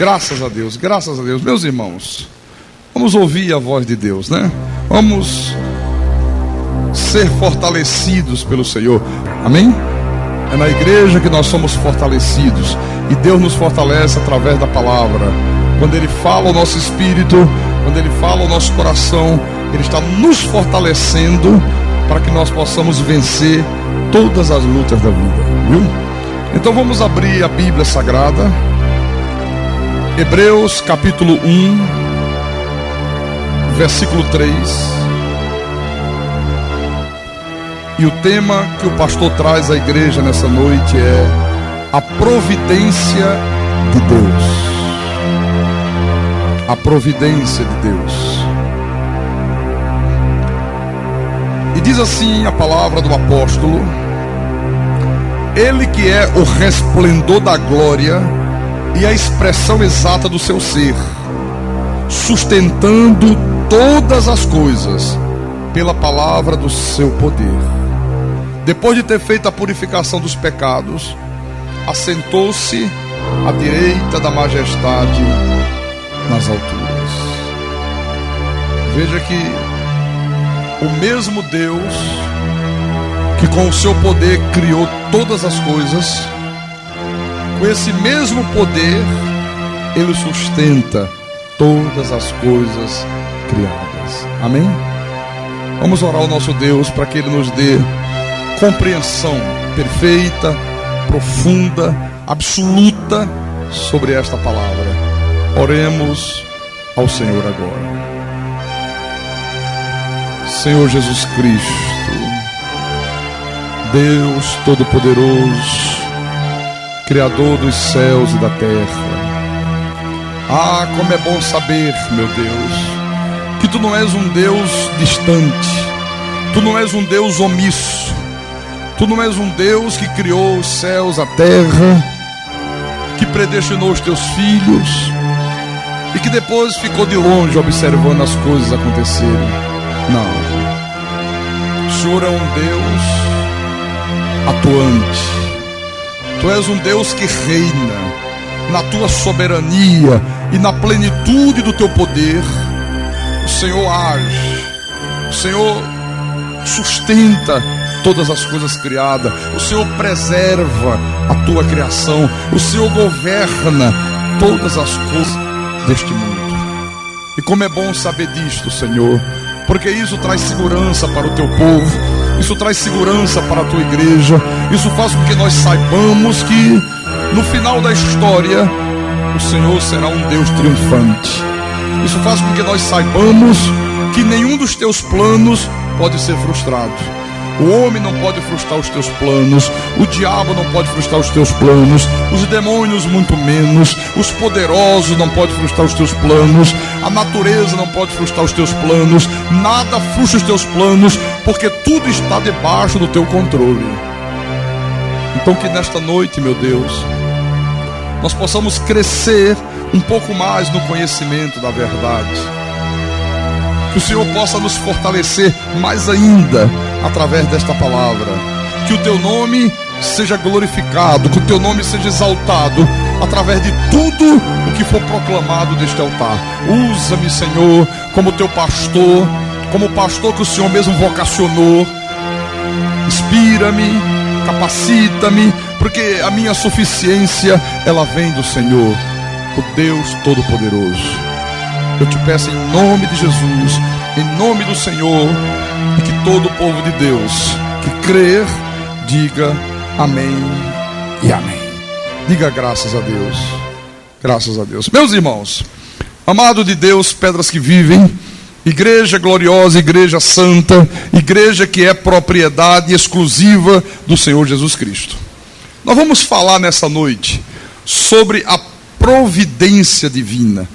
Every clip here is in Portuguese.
Graças a Deus, graças a Deus. Meus irmãos, vamos ouvir a voz de Deus, né? Vamos ser fortalecidos pelo Senhor, amém? É na igreja que nós somos fortalecidos, e Deus nos fortalece através da palavra. Quando Ele fala ao nosso espírito, quando Ele fala ao nosso coração, Ele está nos fortalecendo para que nós possamos vencer todas as lutas da vida, viu? Então vamos abrir a Bíblia Sagrada, Hebreus capítulo 1, versículo 3. E o tema que o pastor traz à igreja nessa noite é a providência de Deus. A providência de Deus. E diz assim a palavra do apóstolo: Ele que é o resplendor da glória e a expressão exata do seu ser, sustentando todas as coisas pela palavra do seu poder. Depois de ter feito a purificação dos pecados, assentou-se à direita da majestade nas alturas. Veja que o mesmo Deus que com o seu poder criou todas as coisas, com esse mesmo poder Ele sustenta todas as coisas criadas. Amém? Vamos orar ao nosso Deus para que Ele nos dê compreensão perfeita, profunda, absoluta sobre esta palavra. Oremos ao Senhor agora. Senhor Jesus Cristo, Deus Todo-Poderoso, Criador dos céus e da terra. Ah, como é bom saber, meu Deus, que Tu não és um Deus distante, Tu não és um Deus omisso, Tu não és um Deus que criou os céus, a terra, que predestinou os Teus filhos e que depois ficou de longe observando as coisas acontecerem. Não, o Senhor é um Deus atuante. Tu és um Deus que reina na Tua soberania e na plenitude do Teu poder. O Senhor age, o Senhor sustenta todas as coisas criadas, o Senhor preserva a Tua criação, o Senhor governa todas as coisas deste mundo. E como é bom saber disto, Senhor, porque isso traz segurança para o Teu povo, isso traz segurança para a Tua igreja, isso faz com que nós saibamos que no final da história o Senhor será um Deus triunfante. Isso faz com que nós saibamos que nenhum dos Teus planos pode ser frustrado. O homem não pode frustrar os Teus planos, o diabo não pode frustrar os Teus planos, os demônios muito menos, os poderosos não podem frustrar os Teus planos, a natureza não pode frustrar os Teus planos, nada frustra os Teus planos, porque tudo está debaixo do Teu controle. Então que nesta noite, meu Deus, nós possamos crescer um pouco mais no conhecimento da verdade, que o Senhor possa nos fortalecer mais ainda através desta palavra, que o Teu nome seja glorificado, que o Teu nome seja exaltado através de tudo o que for proclamado deste altar. Usa-me, Senhor, como Teu pastor, como o pastor que o Senhor mesmo vocacionou. Inspira-me, capacita-me, porque a minha suficiência, ela vem do Senhor, o Deus Todo-Poderoso. Eu te peço em nome de Jesus, em nome do Senhor, e que todo o povo de Deus que crer, diga amém e amém. Diga graças a Deus, graças a Deus. Meus irmãos, amado de Deus, pedras que vivem, igreja gloriosa, igreja santa, igreja que é propriedade exclusiva do Senhor Jesus Cristo. Nós vamos falar nessa noite sobre a providência divina.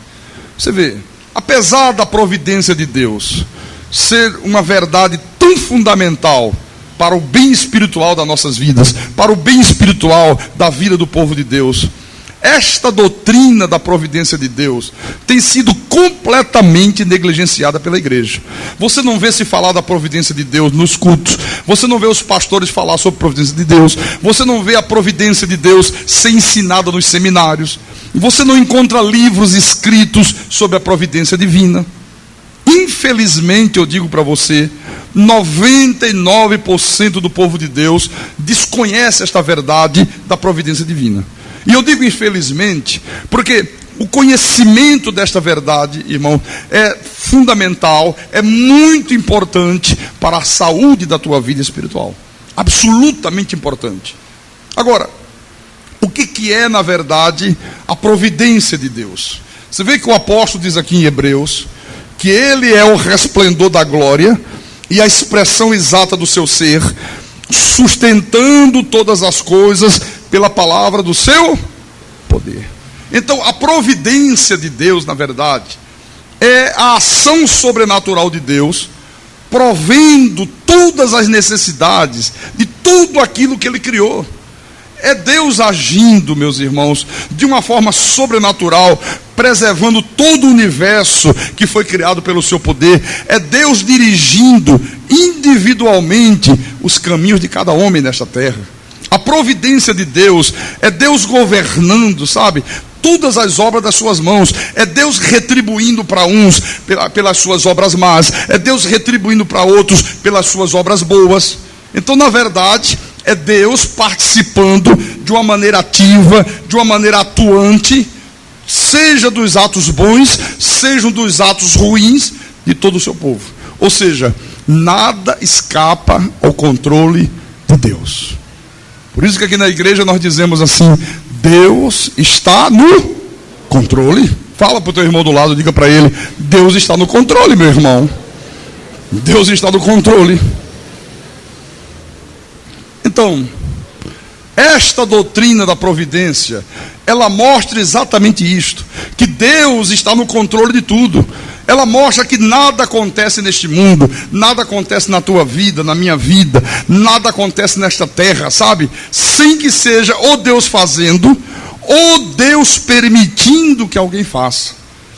Você vê, apesar da providência de Deus ser uma verdade tão fundamental para o bem espiritual das nossas vidas, para o bem espiritual da vida do povo de Deus, esta doutrina da providência de Deus tem sido completamente negligenciada pela igreja. Você não vê se falar da providência de Deus nos cultos, você não vê os pastores falar sobre a providência de Deus, você não vê a providência de Deus ser ensinada nos seminários. você não encontra livros escritos sobre a providência divina. Infelizmente, eu digo para você, 99% do povo de Deus desconhece esta verdade da providência divina. E eu digo infelizmente, porque o conhecimento desta verdade, irmão, é fundamental, é muito importante para a saúde da tua vida espiritual. Absolutamente importante. Agora, o que é, na verdade, a providência de Deus? Você vê que o apóstolo diz aqui em Hebreus que ele é o resplendor da glória e a expressão exata do seu ser, sustentando todas as coisas pela palavra do seu poder. Então, a providência de Deus, na verdade, é a ação sobrenatural de Deus, provendo todas as necessidades de tudo aquilo que Ele criou. É Deus agindo, meus irmãos, de uma forma sobrenatural, preservando todo o universo que foi criado pelo seu poder. É Deus dirigindo individualmente os caminhos de cada homem nesta terra. A providência de Deus é Deus governando, sabe, todas as obras das suas mãos. É Deus retribuindo para uns pelas suas obras más, é Deus retribuindo para outros pelas suas obras boas. Então, na verdade, é Deus participando de uma maneira ativa, de uma maneira atuante, seja dos atos bons, sejam dos atos ruins de todo o seu povo. Ou seja, nada escapa ao controle de Deus. Por isso que aqui na igreja nós dizemos assim: Deus está no controle. Fala para o teu irmão do lado, diga para ele: Deus está no controle, meu irmão. Deus está no controle. Então, esta doutrina da providência, ela mostra exatamente isto, que Deus está no controle de tudo. Ela mostra que nada acontece neste mundo, nada acontece na tua vida, na minha vida, nada acontece nesta terra, sabe? Sem que seja ou Deus fazendo, ou Deus permitindo que alguém faça.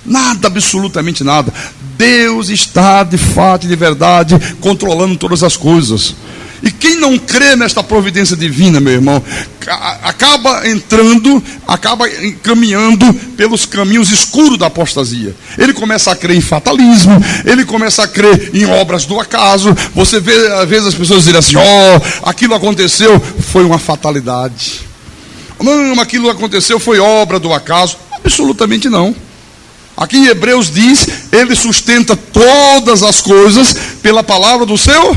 Nada, absolutamente nada. Deus está de fato e de verdade controlando todas as coisas. E quem não crê nesta providência divina, meu irmão, acaba caminhando pelos caminhos escuros da apostasia. Ele começa a crer em fatalismo, ele começa a crer em obras do acaso. Você vê, às vezes, as pessoas dizem assim: aquilo aconteceu, foi uma fatalidade. Não, aquilo aconteceu, foi obra do acaso. Absolutamente não. Aqui em Hebreus diz: ele sustenta todas as coisas pela palavra do seu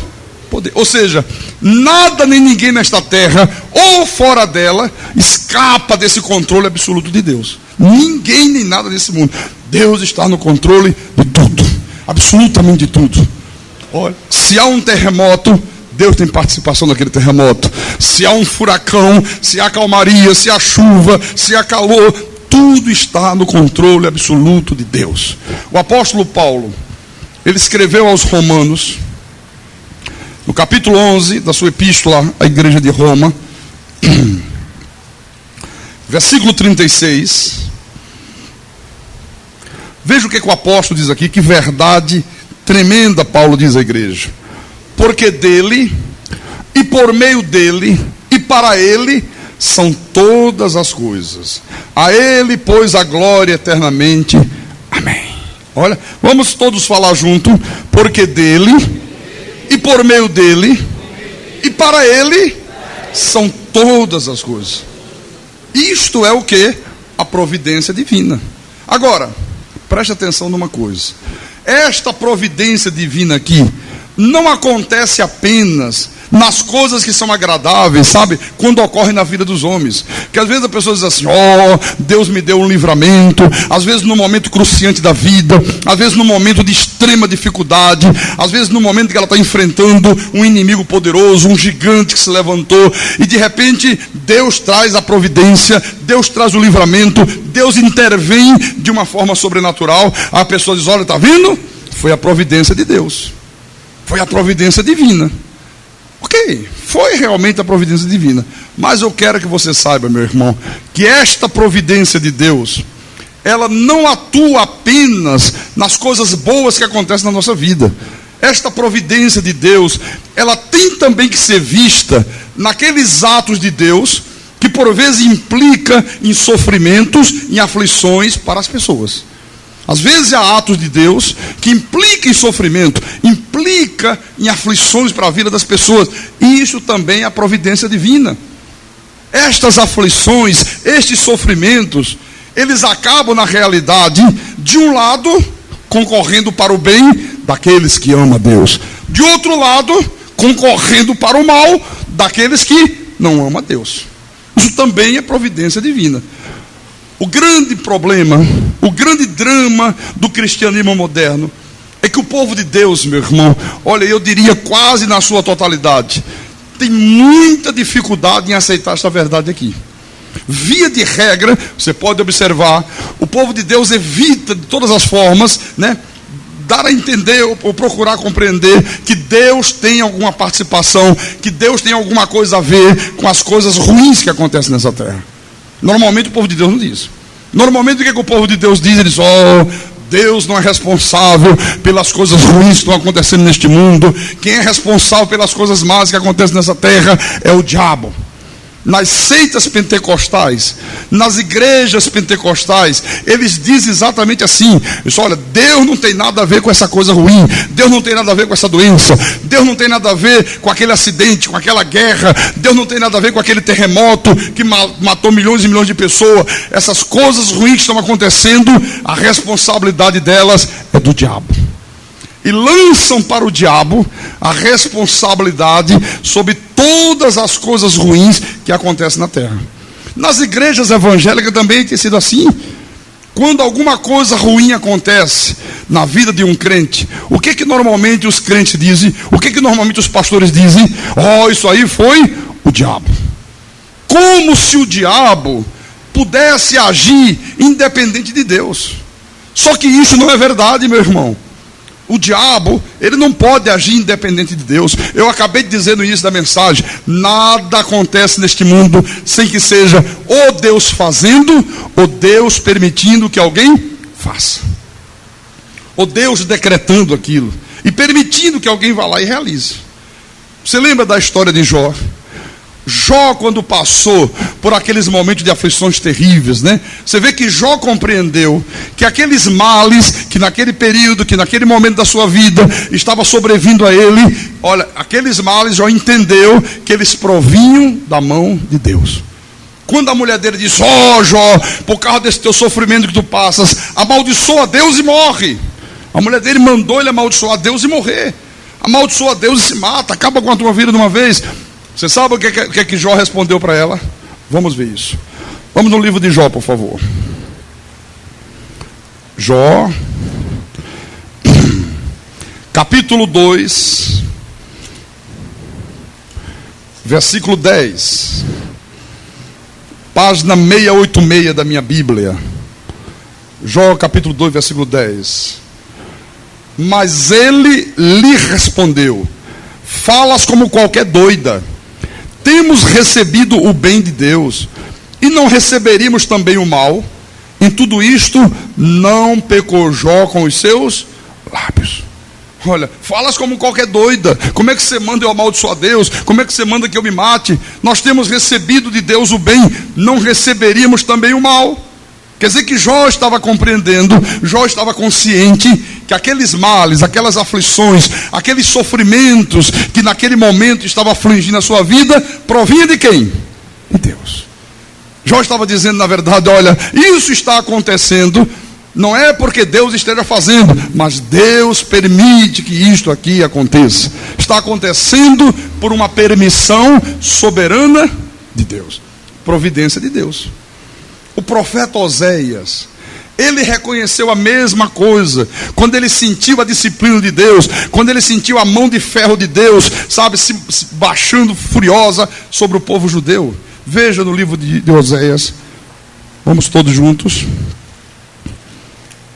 poder. Ou seja, nada nem ninguém nesta terra ou fora dela escapa desse controle absoluto de Deus. Ninguém nem nada nesse mundo. Deus está no controle de tudo, absolutamente de tudo. Olha, se há um terremoto, Deus tem participação naquele terremoto. Se há um furacão, se há calmaria, se há chuva, se há calor, tudo está no controle absoluto de Deus. O apóstolo Paulo, ele escreveu aos Romanos, no capítulo 11 da sua epístola à igreja de Roma, versículo 36, veja o que o apóstolo diz aqui, que verdade tremenda Paulo diz à igreja: porque dele, e por meio dele, e para ele, são todas as coisas. A ele, pois, a glória eternamente. Amém. Olha, vamos todos falar junto: porque dele, e por meio dele, e para ele, são todas as coisas. Isto é o que? A providência divina. Agora, preste atenção numa coisa: esta providência divina aqui não acontece apenas nas coisas que são agradáveis, sabe? Quando ocorre na vida dos homens. Porque às vezes a pessoa diz assim: Deus me deu um livramento. Às vezes no momento cruciante da vida, às vezes no momento de extrema dificuldade, às vezes no momento que ela está enfrentando um inimigo poderoso, um gigante que se levantou, e de repente Deus traz a providência, Deus traz o livramento, Deus intervém de uma forma sobrenatural. A pessoa diz: olha, está vendo? Foi a providência de Deus, foi a providência divina. Ok, foi realmente a providência divina. Mas eu quero que você saiba, meu irmão, que esta providência de Deus, ela não atua apenas nas coisas boas que acontecem na nossa vida. Esta providência de Deus, ela tem também que ser vista naqueles atos de Deus que por vezes implica em sofrimentos, em aflições para as pessoas. Às vezes há atos de Deus que implicam em sofrimento, implica em aflições para a vida das pessoas. E isso também é a providência divina. Estas aflições, estes sofrimentos, eles acabam na realidade, de um lado, concorrendo para o bem daqueles que amam a Deus. De outro lado, concorrendo para o mal daqueles que não amam a Deus. Isso também é providência divina. O grande problema, o grande drama do cristianismo moderno é que o povo de Deus, meu irmão, olha, eu diria quase na sua totalidade, tem muita dificuldade em aceitar esta verdade aqui. Via de regra, você pode observar, o povo de Deus evita de todas as formas, dar a entender ou procurar compreender que Deus tem alguma participação, que Deus tem alguma coisa a ver com as coisas ruins que acontecem nessa terra. Normalmente o povo de Deus não diz. Normalmente o que o povo de Deus diz? Ele diz, Deus não é responsável pelas coisas ruins que estão acontecendo neste mundo. Quem é responsável pelas coisas más que acontecem nessa terra é o diabo. Nas seitas pentecostais, nas igrejas pentecostais, eles dizem exatamente assim: olha, Deus não tem nada a ver com essa coisa ruim, Deus não tem nada a ver com essa doença, Deus não tem nada a ver com aquele acidente, com aquela guerra, Deus não tem nada a ver com aquele terremoto que matou milhões e milhões de pessoas. Essas coisas ruins que estão acontecendo, a responsabilidade delas é do diabo. E lançam para o diabo a responsabilidade sobre todas as coisas ruins que acontecem na terra. Nas igrejas evangélicas também tem sido assim. Quando alguma coisa ruim acontece na vida de um crente, o que normalmente os crentes dizem? O que normalmente os pastores dizem? Isso aí foi o diabo. Como se o diabo pudesse agir independente de Deus. Só que isso não é verdade, meu irmão. O diabo, ele não pode agir independente de Deus. Eu acabei de dizer no início da mensagem, nada acontece neste mundo sem que seja ou Deus fazendo, ou Deus permitindo que alguém faça. Ou Deus decretando aquilo, e permitindo que alguém vá lá e realize. Você lembra da história de Jó? Jó, quando passou por aqueles momentos de aflições terríveis, você vê que Jó compreendeu que aqueles males, que naquele período, que naquele momento da sua vida, estava sobrevindo a ele, olha, aqueles males, Jó entendeu que eles provinham da mão de Deus. Quando a mulher dele disse, Jó, por causa desse teu sofrimento que tu passas, amaldiçoa a Deus e morre. A mulher dele mandou ele amaldiçoar a Deus e morrer. Amaldiçoa a Deus e se mata, acaba com a tua vida de uma vez. Você sabe o que Jó respondeu para ela? Vamos ver isso. Vamos no livro de Jó, por favor. Jó, capítulo 2, versículo 10. Página 686 da minha Bíblia. Jó, capítulo 2, versículo 10. Mas ele lhe respondeu: falas como qualquer doida. Temos recebido o bem de Deus, e não receberíamos também o mal? Em tudo isto, não pecou Jó com os seus lábios. Olha, falas como qualquer doida. Como é que você manda eu amaldiçoar a Deus? Como é que você manda que eu me mate? Nós temos recebido de Deus o bem, não receberíamos também o mal? Quer dizer que Jó estava compreendendo, Jó estava consciente que aqueles males, aquelas aflições, aqueles sofrimentos que naquele momento estavam afligindo a sua vida, provinha de quem? De Deus. Jó estava dizendo, na verdade, olha, isso está acontecendo, não é porque Deus esteja fazendo, mas Deus permite que isto aqui aconteça. Está acontecendo por uma permissão soberana de Deus. Providência de Deus. O profeta Oséias, ele reconheceu a mesma coisa, quando ele sentiu a disciplina de Deus, quando ele sentiu a mão de ferro de Deus, sabe, se baixando furiosa sobre o povo judeu. Veja no livro de Oséias, vamos todos juntos.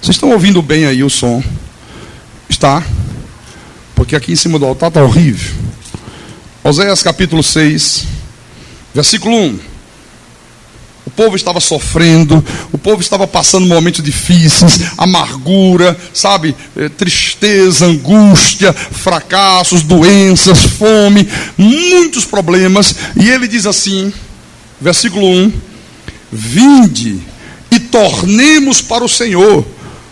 Vocês estão ouvindo bem aí o som? Está? Porque aqui em cima do altar está horrível. Oséias capítulo 6, versículo 1. O povo estava sofrendo, o povo estava passando momentos difíceis, amargura, sabe, tristeza, angústia, fracassos, doenças, fome, muitos problemas. E ele diz assim, versículo 1: vinde e tornemos para o Senhor,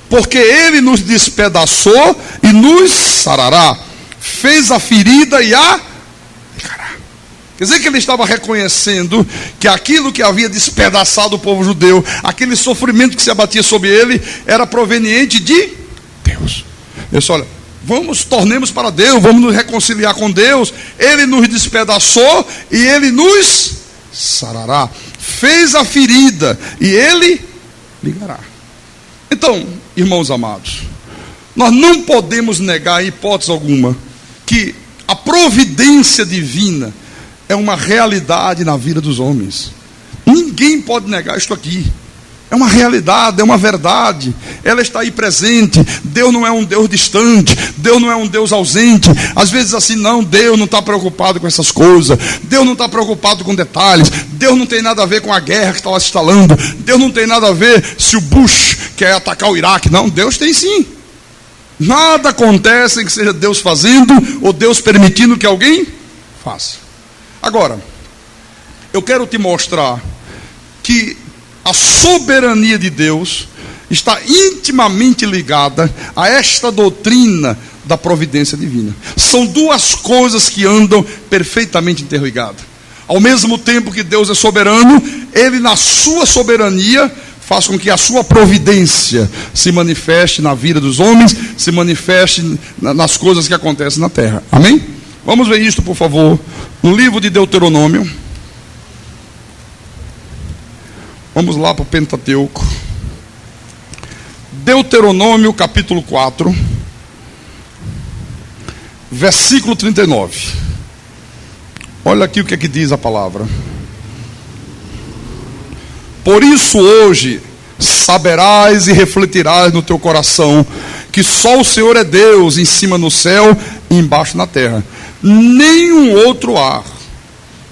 porque Ele nos despedaçou e nos sarará, fez a ferida e a ligará. Quer dizer que ele estava reconhecendo que aquilo que havia despedaçado o povo judeu, aquele sofrimento que se abatia sobre ele, era proveniente de Deus. Ele disse: olha, tornemos para Deus, vamos nos reconciliar com Deus. Ele nos despedaçou e Ele nos sarará, fez a ferida e Ele ligará. Então, irmãos amados, nós não podemos negar em hipótese alguma que a providência divina é uma realidade na vida dos homens. Ninguém pode negar isto aqui. É uma realidade, é uma verdade. Ela está aí presente. Deus não é um Deus distante. Deus não é um Deus ausente. Às vezes assim, não, Deus não está preocupado com essas coisas. Deus não está preocupado com detalhes. Deus não tem nada a ver com a guerra que está lá se instalando. Deus não tem nada a ver se o Bush quer atacar o Iraque. Não, Deus tem sim. Nada acontece em que seja Deus fazendo ou Deus permitindo que alguém faça. Agora, eu quero te mostrar que a soberania de Deus está intimamente ligada a esta doutrina da providência divina. São duas coisas que andam perfeitamente interligadas. Ao mesmo tempo que Deus é soberano, Ele na sua soberania faz com que a sua providência se manifeste na vida dos homens, se manifeste nas coisas que acontecem na terra. Amém? Vamos ver isto, por favor, no livro de Deuteronômio. Vamos lá para o Pentateuco. Deuteronômio capítulo 4, versículo 39. Olha aqui o que é que diz a palavra. Por isso hoje saberás e refletirás no teu coração que só o Senhor é Deus, em cima no céu e embaixo na terra. Nenhum outro há.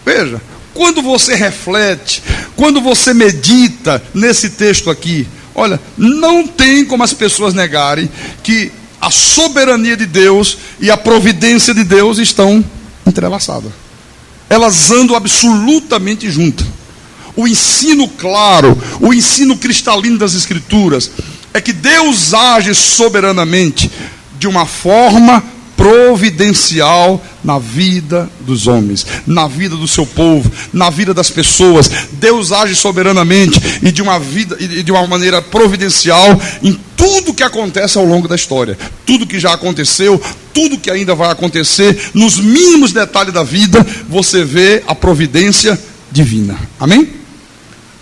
Veja, quando você reflete, quando você medita nesse texto aqui, olha, não tem como as pessoas negarem que a soberania de Deus e a providência de Deus estão entrelaçadas. Elas andam absolutamente juntas. O ensino claro, o ensino cristalino das Escrituras é que Deus age soberanamente de uma forma providencial na vida dos homens, na vida do seu povo, na vida das pessoas. Deus age soberanamente e de uma maneira providencial em tudo que acontece ao longo da história. Tudo que já aconteceu, tudo que ainda vai acontecer, nos mínimos detalhes da vida, você vê a providência divina. Amém?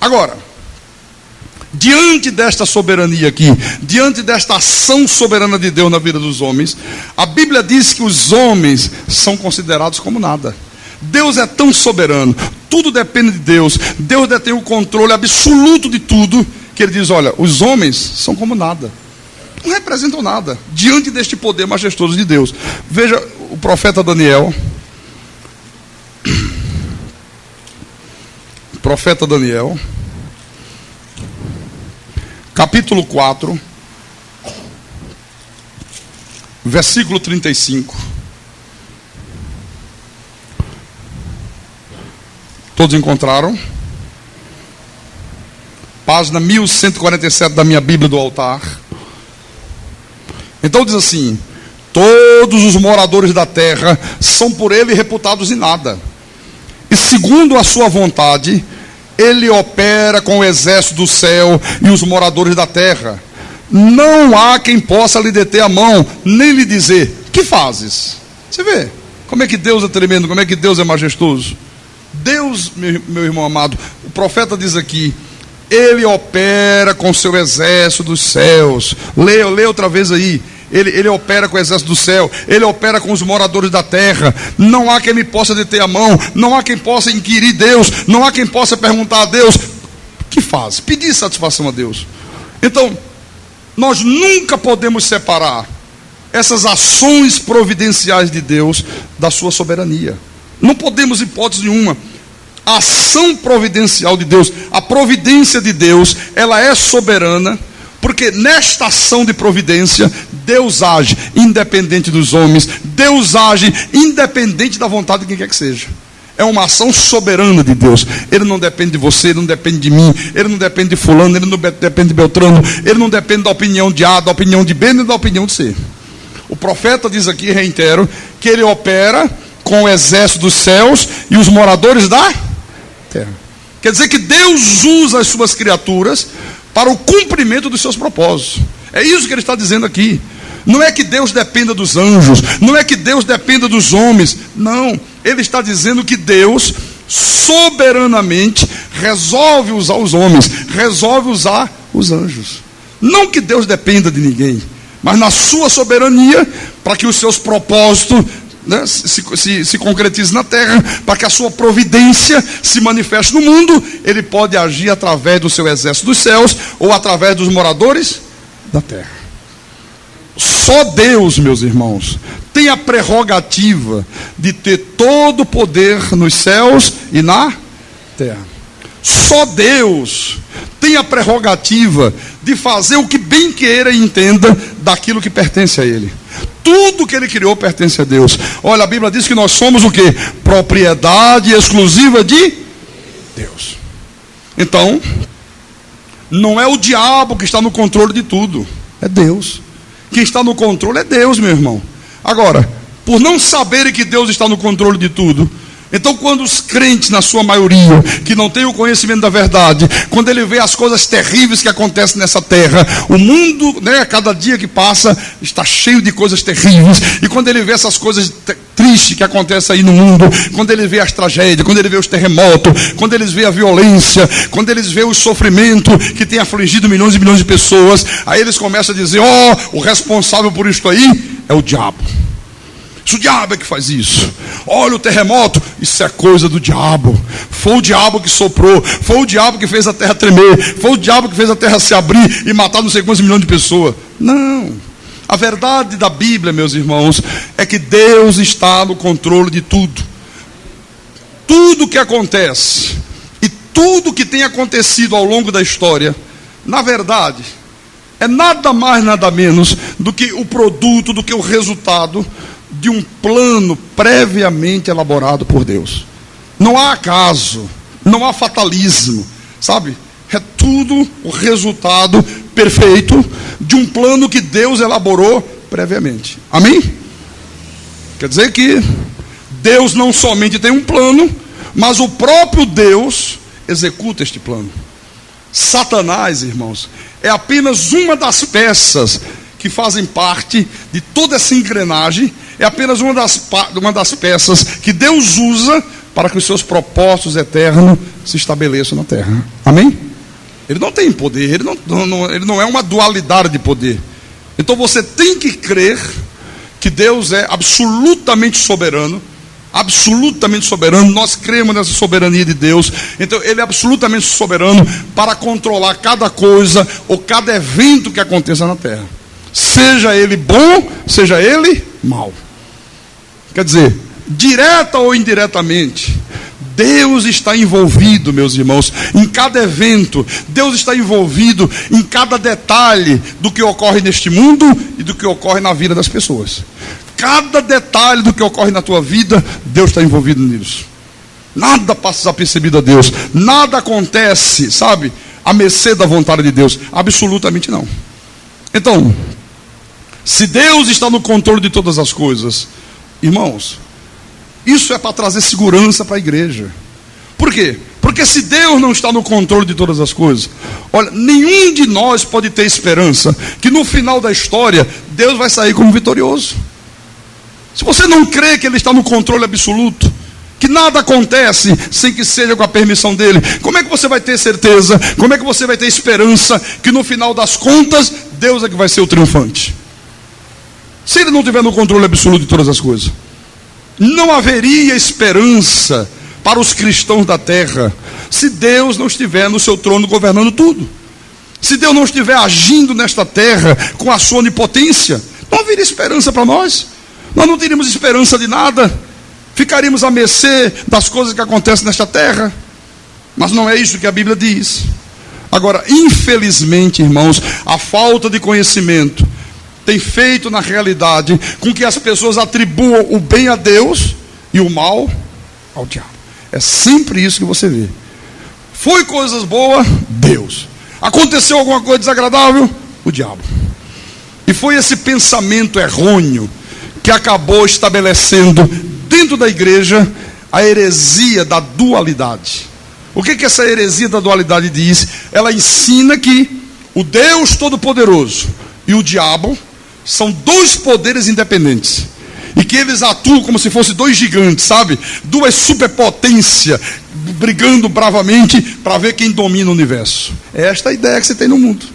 Agora, diante desta soberania aqui, diante desta ação soberana de Deus na vida dos homens, a Bíblia diz que os homens são considerados como nada. Deus é tão soberano, tudo depende de Deus, Deus detém o controle absoluto de tudo, que Ele diz: olha, os homens são como nada, não representam nada, diante deste poder majestoso de Deus. Veja o profeta Daniel. Profeta Daniel, capítulo 4, versículo 35. Todos encontraram? Página 1147 da minha Bíblia do altar. Então diz assim: todos os moradores da terra são por Ele reputados em nada, e segundo a sua vontade Ele opera com o exército do céu e os moradores da terra. Não há quem possa lhe deter a mão, nem lhe dizer: que fazes? Você vê como é que Deus é tremendo, como é que Deus é majestoso. Deus, meu irmão amado, o profeta diz aqui: Ele opera com o seu exército dos céus. Lê outra vez aí. Ele opera com o exército do céu, Ele opera com os moradores da terra. Não há quem me possa deter a mão, não há quem possa inquirir Deus, não há quem possa perguntar a Deus: que faz? Pedir satisfação a Deus. Então, nós nunca podemos separar essas ações providenciais de Deus da sua soberania. Não podemos, hipótese nenhuma. A ação providencial de Deus, a providência de Deus, ela é soberana, porque nesta ação de providência, Deus age independente dos homens, Deus age independente da vontade de quem quer que seja. é uma ação soberana de Deus. Ele não depende de você, ele não depende de mim, ele não depende de fulano, ele não depende de Beltrano, ele não depende da opinião de A, da opinião de B, nem da opinião de C. O profeta diz aqui, reitero, que ele opera com o exército dos céus e os moradores da terra. Quer dizer que Deus usa as suas criaturas para o cumprimento dos seus propósitos. É isso que ele está dizendo aqui. Não é que Deus dependa dos anjos, não é que Deus dependa dos homens, não. Ele está dizendo que Deus soberanamente resolve usar os homens, resolve usar os anjos. Não que Deus dependa de ninguém, mas na sua soberania, para que os seus propósitos, né, se concretizem na terra, para que a sua providência se manifeste no mundo, ele pode agir através do seu exército dos céus ou através dos moradores da terra. Só Deus, meus irmãos, tem a prerrogativa de ter todo o poder nos céus e na terra. Só Deus tem a prerrogativa de fazer o que bem queira e entenda daquilo que pertence a Ele. Tudo que Ele criou pertence a Deus. Olha, a Bíblia diz que nós somos o quê? Propriedade exclusiva de Deus. Então, não é o diabo que está no controle de tudo, é Deus. Quem está no controle é Deus, meu irmão. Agora, por não saberem que Deus está no controle de tudo, então quando os crentes, na sua maioria, que não têm o conhecimento da verdade, quando ele vê as coisas terríveis que acontecem nessa terra, o mundo, né, cada dia que passa, está cheio de coisas terríveis, e quando ele vê essas coisas tristes que acontecem aí no mundo, quando ele vê as tragédias, quando ele vê os terremotos, quando eles vê a violência, quando eles vê o sofrimento que tem afligido milhões e milhões de pessoas, aí eles começam a dizer, o responsável por isso aí é o diabo. Isso o diabo é que faz isso. Olha o terremoto, isso é coisa do diabo. Foi o diabo que soprou, foi o diabo que fez a terra tremer, foi o diabo que fez a terra se abrir e matar não sei quantos milhões de pessoas. Não. A verdade da Bíblia, meus irmãos, é que Deus está no controle de tudo. Tudo que acontece e tudo que tem acontecido ao longo da história, na verdade, é nada mais, nada menos do que o produto, do que o resultado de um plano previamente elaborado por Deus. Não há acaso, não há fatalismo, sabe? É tudo o resultado perfeito de um plano que Deus elaborou previamente. Amém? Quer dizer que Deus não somente tem um plano, mas o próprio Deus executa este plano. Satanás, irmãos, é apenas uma das peças que fazem parte de toda essa engrenagem, é apenas uma das peças que Deus usa para que os seus propósitos eternos se estabeleçam na terra. Amém? Ele não tem poder, ele não é uma dualidade de poder. Então você tem que crer que Deus é absolutamente soberano, nós cremos nessa soberania de Deus. Então ele é absolutamente soberano para controlar cada coisa ou cada evento que aconteça na terra, seja ele bom, seja ele mau. Quer dizer, direta ou indiretamente, Deus está envolvido, meus irmãos, em cada evento. Deus está envolvido em cada detalhe do que ocorre neste mundo e do que ocorre na vida das pessoas. Cada detalhe do que ocorre na tua vida, Deus está envolvido nisso. Nada passa desapercebido a Deus. Nada acontece, sabe, à mercê da vontade de Deus. Absolutamente não. Então, se Deus está no controle de todas as coisas, irmãos, isso é para trazer segurança para a igreja. Por quê? Porque se Deus não está no controle de todas as coisas, olha, nenhum de nós pode ter esperança que no final da história Deus vai sair como vitorioso. Se você não crê que Ele está no controle absoluto, que nada acontece sem que seja com a permissão dEle, como é que você vai ter certeza, como é que você vai ter esperança que no final das contas Deus é que vai ser o triunfante? Se Ele não estiver no controle absoluto de todas as coisas, não haveria esperança para os cristãos da terra se Deus não estiver no seu trono governando tudo. Se Deus não estiver agindo nesta terra com a sua onipotência, não haveria esperança para nós. Nós não teríamos esperança de nada. Ficaríamos à mercê das coisas que acontecem nesta terra. Mas não é isso que a Bíblia diz. Agora, infelizmente, irmãos, a falta de conhecimento tem feito na realidade com que as pessoas atribuam o bem a Deus e o mal ao diabo. É sempre isso que você vê. Foi coisas boas? Deus. Aconteceu alguma coisa desagradável? O diabo. E foi esse pensamento errôneo que acabou estabelecendo dentro da igreja a heresia da dualidade. O que essa heresia da dualidade diz? Ela ensina que o Deus Todo-Poderoso e o diabo são dois poderes independentes. E que eles atuam como se fossem dois gigantes, sabe? Duas superpotências brigando bravamente para ver quem domina o universo. É esta a ideia que você tem no mundo.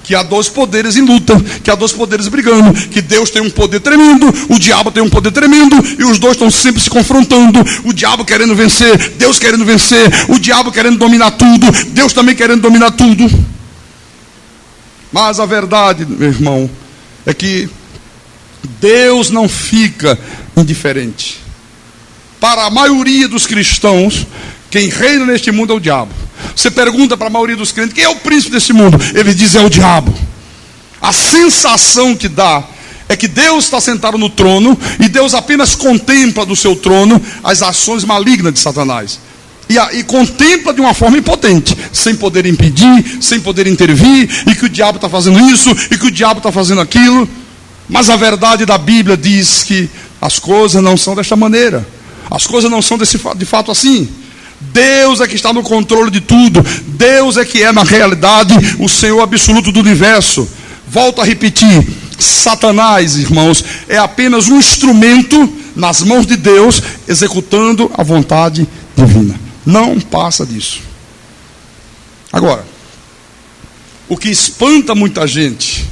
Que há dois poderes em luta, que há dois poderes brigando, que Deus tem um poder tremendo, o diabo tem um poder tremendo, e os dois estão sempre se confrontando, o diabo querendo vencer, Deus querendo vencer, o diabo querendo dominar tudo, Deus também querendo dominar tudo. Mas a verdade, meu irmão, é que Deus não fica indiferente. Para a maioria dos cristãos, quem reina neste mundo é o diabo. Você pergunta para a maioria dos crentes, quem é o príncipe desse mundo? Eles dizem, é o diabo. A sensação que dá é que Deus está sentado no trono e Deus apenas contempla do seu trono as ações malignas de Satanás. E contempla de uma forma impotente, sem poder impedir, sem poder intervir, e que o diabo está fazendo isso, e que o diabo está fazendo aquilo. Mas a verdade da Bíblia diz que as coisas não são desta maneira. As coisas não são de fato assim. Deus é que está no controle de tudo. Deus é que é, na realidade, o Senhor absoluto do universo. Volto a repetir, Satanás, irmãos, é apenas um instrumento nas mãos de Deus, executando a vontade divina. Não passa disso. Agora, o que espanta muita gente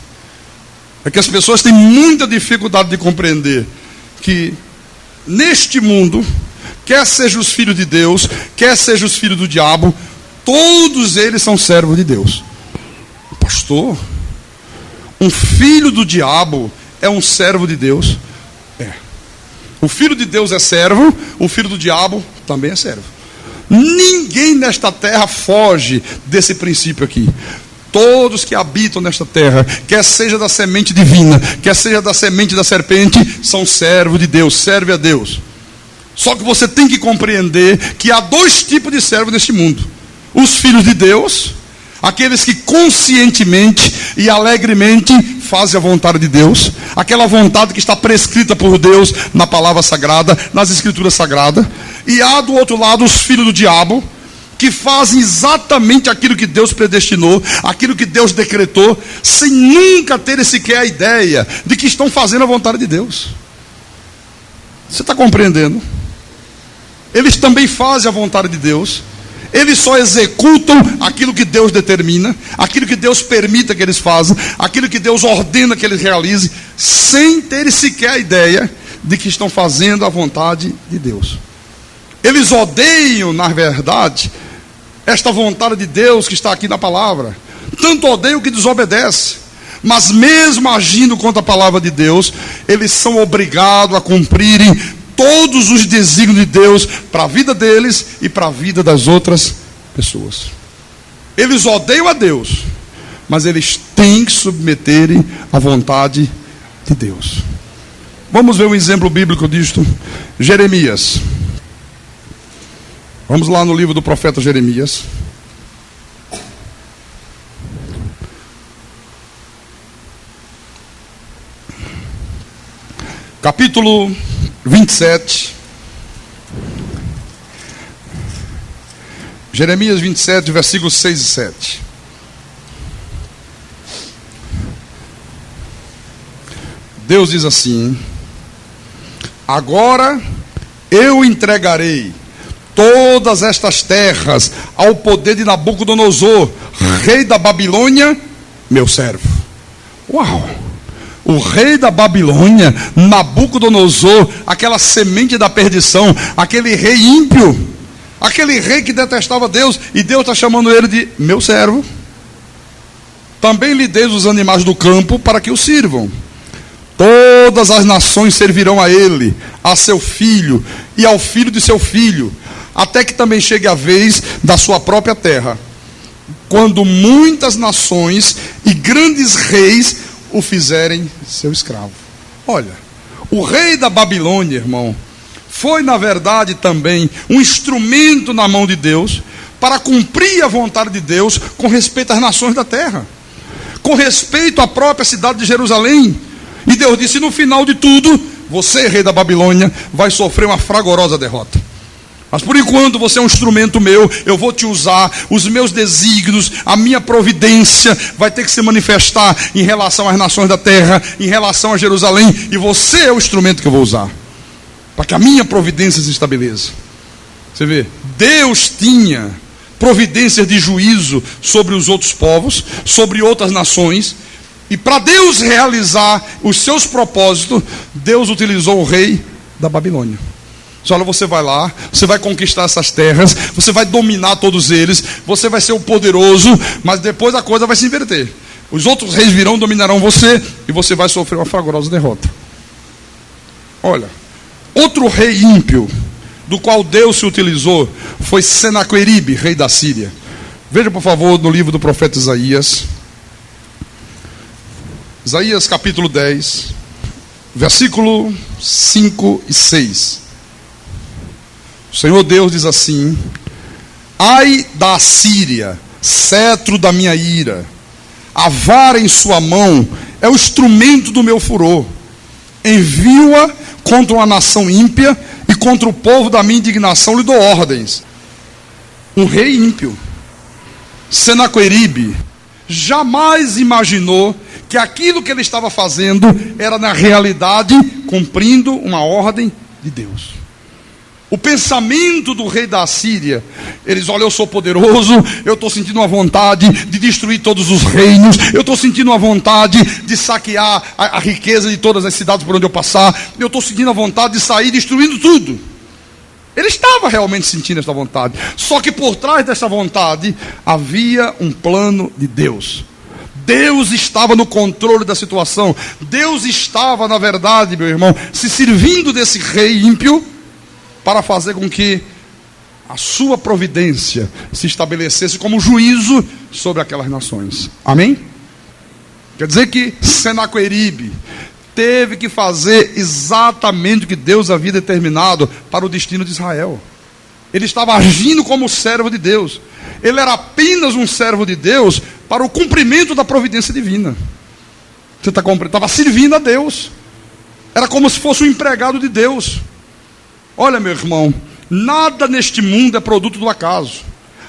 é que as pessoas têm muita dificuldade de compreender que neste mundo, quer sejam os filhos de Deus, quer sejam os filhos do diabo, todos eles são servos de Deus. Pastor, um filho do diabo é um servo de Deus? É. O filho de Deus é servo, o filho do diabo também é servo. Ninguém nesta terra foge desse princípio aqui. Todos que habitam nesta terra, quer seja da semente divina, quer seja da semente da serpente, são servos de Deus, servem a Deus. Só que você tem que compreender que há dois tipos de servos neste mundo. Os filhos de Deus, aqueles que conscientemente e alegremente fazem a vontade de Deus, aquela vontade que está prescrita por Deus na palavra sagrada, nas escrituras sagradas. E há do outro lado os filhos do diabo, que fazem exatamente aquilo que Deus predestinou, aquilo que Deus decretou, sem nunca ter sequer a ideia de que estão fazendo a vontade de Deus. Você está compreendendo? Eles também fazem a vontade de Deus. Eles só executam aquilo que Deus determina, aquilo que Deus permita que eles façam, aquilo que Deus ordena que eles realizem, sem ter sequer a ideia de que estão fazendo a vontade de Deus. Eles odeiam, na verdade, esta vontade de Deus que está aqui na palavra. Tanto odeiam que desobedece. Mas mesmo agindo contra a palavra de Deus, eles são obrigados a cumprirem todos os desígnios de Deus para a vida deles e para a vida das outras pessoas. Eles odeiam a Deus, mas eles têm que submeterem à vontade de Deus. Vamos ver um exemplo bíblico disto. Jeremias. Vamos lá no livro do profeta Jeremias. Capítulo 27. Jeremias 27, versículos 6 e 7. Deus diz assim: agora eu entregarei todas estas terras ao poder de Nabucodonosor, rei da Babilônia, meu servo. Uau! O rei da Babilônia, Nabucodonosor, aquela semente da perdição, aquele rei ímpio, aquele rei que detestava Deus, e Deus está chamando ele de meu servo. Também lhe dei os animais do campo para que o sirvam. Todas as nações servirão a ele, a seu filho e ao filho de seu filho, até que também chegue a vez da sua própria terra, quando muitas nações e grandes reis o fizerem seu escravo. Olha, o rei da Babilônia, irmão, foi na verdade também um instrumento na mão de Deus para cumprir a vontade de Deus com respeito às nações da terra, com respeito à própria cidade de Jerusalém. E Deus disse: no final de tudo, você, rei da Babilônia, vai sofrer uma fragorosa derrota. Mas por enquanto você é um instrumento meu, eu vou te usar, os meus desígnios, a minha providência vai ter que se manifestar em relação às nações da terra, em relação a Jerusalém, e você é o instrumento que eu vou usar, para que a minha providência se estabeleça. Você vê, Deus tinha providências de juízo sobre os outros povos, sobre outras nações, e para Deus realizar os seus propósitos, Deus utilizou o rei da Babilônia. Olha, você vai lá, você vai conquistar essas terras, você vai dominar todos eles, você vai ser o poderoso, mas depois a coisa vai se inverter. Os outros reis virão, dominarão você, e você vai sofrer uma fragorosa derrota. Olha, outro rei ímpio, do qual Deus se utilizou, foi Senaqueribe, rei da Síria. Veja por favor no livro do profeta Isaías. Isaías capítulo 10, versículo 5 e 6. O Senhor Deus diz assim: ai da Assíria, cetro da minha ira, a vara em sua mão é o instrumento do meu furor. Envio-a contra uma nação ímpia, e contra o povo da minha indignação lhe dou ordens. Um rei ímpio, Senaqueribe, jamais imaginou que aquilo que ele estava fazendo era na realidade cumprindo uma ordem de Deus. O pensamento do rei da Assíria, eles olham: eu sou poderoso, eu estou sentindo uma vontade de destruir todos os reinos, eu estou sentindo uma vontade de saquear a riqueza de todas as cidades por onde eu passar, eu estou sentindo a vontade de sair destruindo tudo. Ele estava realmente sentindo essa vontade, só que por trás dessa vontade havia um plano de Deus. Deus estava no controle da situação. Deus estava, na verdade, meu irmão, se servindo desse rei ímpio para fazer com que a sua providência se estabelecesse como juízo sobre aquelas nações. Amém? Quer dizer que Senaqueribe teve que fazer exatamente o que Deus havia determinado para o destino de Israel. Ele estava agindo como servo de Deus. Ele era apenas um servo de Deus para o cumprimento da providência divina. Você está compreendendo? Estava servindo a Deus. Era como se fosse um empregado de Deus. Olha, meu irmão, nada neste mundo é produto do acaso.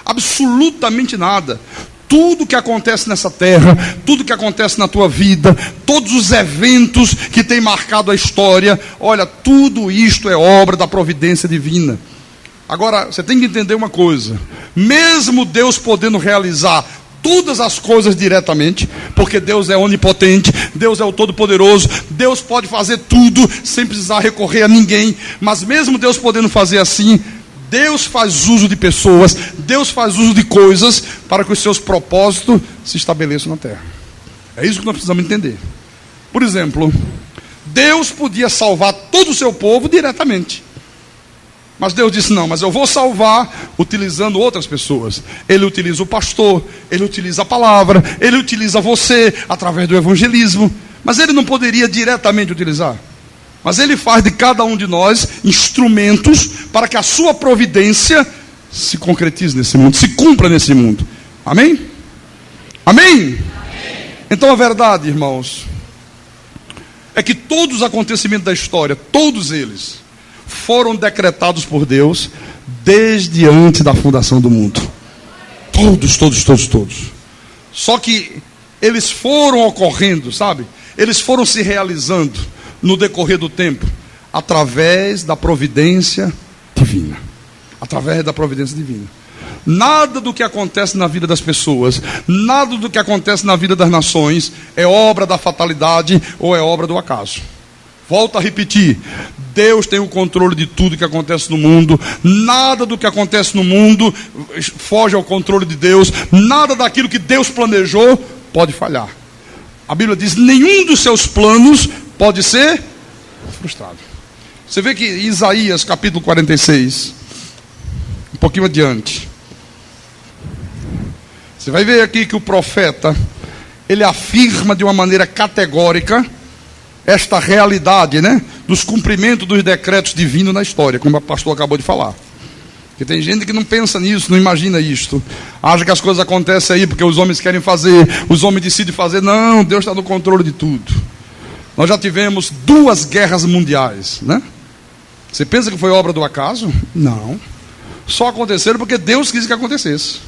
Absolutamente nada. Tudo que acontece nessa terra, tudo que acontece na tua vida, todos os eventos que têm marcado a história, olha, tudo isto é obra da providência divina. Agora, você tem que entender uma coisa: mesmo Deus podendo realizar todas as coisas diretamente, porque Deus é onipotente, Deus é o Todo-Poderoso, Deus pode fazer tudo sem precisar recorrer a ninguém, mas mesmo Deus podendo fazer assim, Deus faz uso de pessoas, Deus faz uso de coisas para que os seus propósitos se estabeleçam na terra. É isso que nós precisamos entender. Por exemplo, Deus podia salvar todo o seu povo diretamente, mas Deus disse: não, mas eu vou salvar utilizando outras pessoas. Ele utiliza o pastor, ele utiliza a palavra, ele utiliza você através do evangelismo. Mas ele não poderia diretamente utilizar. Mas ele faz de cada um de nós instrumentos para que a sua providência se concretize nesse mundo, se cumpra nesse mundo. Amém? Amém? Amém. Então a verdade, irmãos, é que todos os acontecimentos da história, todos eles, foram decretados por Deus desde antes da fundação do mundo. Todos. Só que eles foram ocorrendo, sabe? Eles foram se realizando no decorrer do tempo, através da providência divina. Através da providência divina. Nada do que acontece na vida das pessoas, nada do que acontece na vida das nações é obra da fatalidade ou é obra do acaso. Volto a repetir: Deus tem o controle de tudo que acontece no mundo. Nada do que acontece no mundo foge ao controle de Deus. Nada daquilo que Deus planejou pode falhar. A Bíblia diz: nenhum dos seus planos pode ser frustrado. Você vê que em Isaías capítulo 46, um pouquinho adiante, você vai ver aqui que o profeta, ele afirma de uma maneira categórica esta realidade, né, dos cumprimentos dos decretos divinos na história, como o pastor acabou de falar. Porque tem gente que não pensa nisso, não imagina isto. Acha que as coisas acontecem aí porque os homens querem fazer, os homens decidem fazer. Não, Deus está no controle de tudo. Nós já tivemos 2 guerras mundiais, né? Você pensa que foi obra do acaso? Não. Só aconteceram porque Deus quis que acontecesse.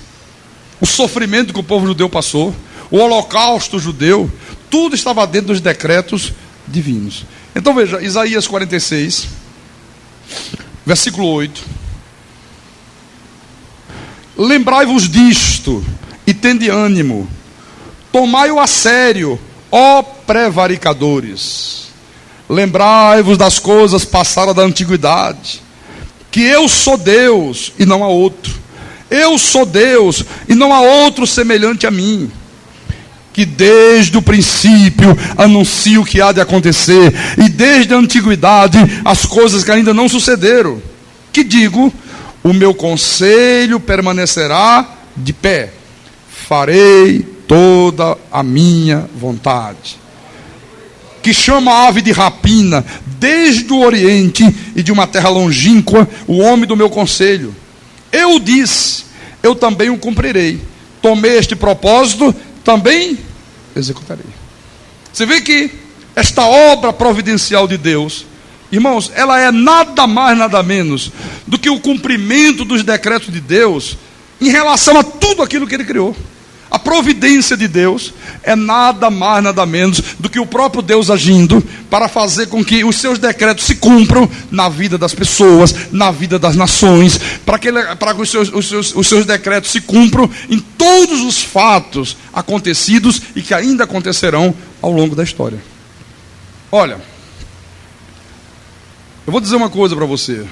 O sofrimento que o povo judeu passou, o holocausto judeu, tudo estava dentro dos decretos divinos. Então veja, Isaías 46, versículo 8. Lembrai-vos disto e tende ânimo, tomai-o a sério, ó prevaricadores. Lembrai-vos das coisas passadas da antiguidade, que eu sou Deus e não há outro. Eu sou Deus e não há outro semelhante a mim, que desde o princípio anuncio o que há de acontecer, e desde a antiguidade as coisas que ainda não sucederam. Que digo, o meu conselho permanecerá de pé, farei toda a minha vontade. Que chama a ave de rapina, desde o oriente e de uma terra longínqua, o homem do meu conselho. Eu disse, eu também o cumprirei. Tomei este propósito, também executarei. Você vê que esta obra providencial de Deus, irmãos, ela é nada mais, nada menos do que o cumprimento dos decretos de Deus em relação a tudo aquilo que Ele criou. A providência de Deus é nada mais, nada menos do que o próprio Deus agindo para fazer com que os seus decretos se cumpram na vida das pessoas, na vida das nações, para que os seus decretos se cumpram em todos os fatos acontecidos e que ainda acontecerão ao longo da história. Olha, eu vou dizer uma coisa para você.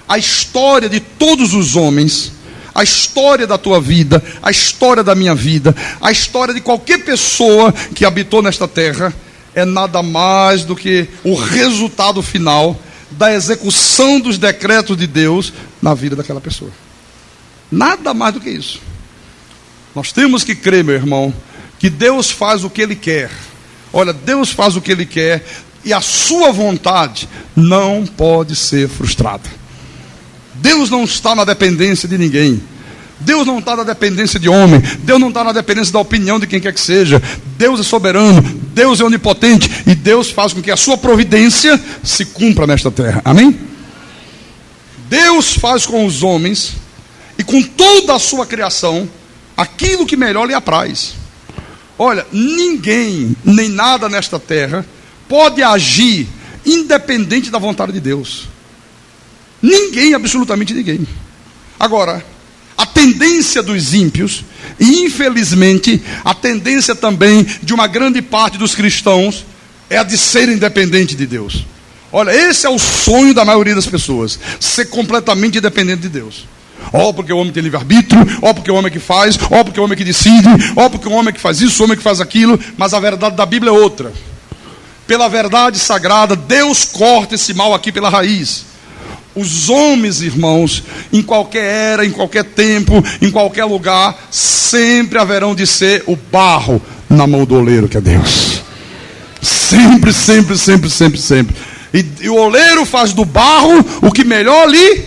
A história de todos os homens, a história da tua vida, a história da minha vida, a história de qualquer pessoa que habitou nesta terra, é nada mais do que o resultado final da execução dos decretos de Deus na vida daquela pessoa. Nada mais do que isso. Nós temos que crer, meu irmão, que Deus faz o que Ele quer. Olha, Deus faz o que Ele quer e a sua vontade não pode ser frustrada. Deus não está na dependência de ninguém. Deus não está na dependência de homem. Deus não está na dependência da opinião de quem quer que seja. Deus é soberano, Deus é onipotente, e Deus faz com que a sua providência se cumpra nesta terra. Amém? Deus faz com os homens e com toda a sua criação aquilo que melhor lhe apraz. Olha, ninguém, nem nada nesta terra pode agir independente da vontade de Deus. Ninguém, absolutamente ninguém. Agora, a tendência dos ímpios, e infelizmente a tendência também de uma grande parte dos cristãos, é a de ser independente de Deus. Olha, esse é o sonho da maioria das pessoas, ser completamente independente de Deus. Ó, porque o homem tem livre-arbítrio, ó, porque o homem é que faz, ó, porque o homem é que decide, ó, porque o homem é que faz isso, o homem é que faz aquilo. Mas a verdade da Bíblia é outra. Pela verdade sagrada, Deus corta esse mal aqui pela raiz. Os homens, irmãos, em qualquer era, em qualquer tempo, em qualquer lugar, sempre haverão de ser o barro na mão do oleiro, que é Deus. Sempre, sempre, sempre, sempre, sempre. E o oleiro faz do barro o que melhor lhe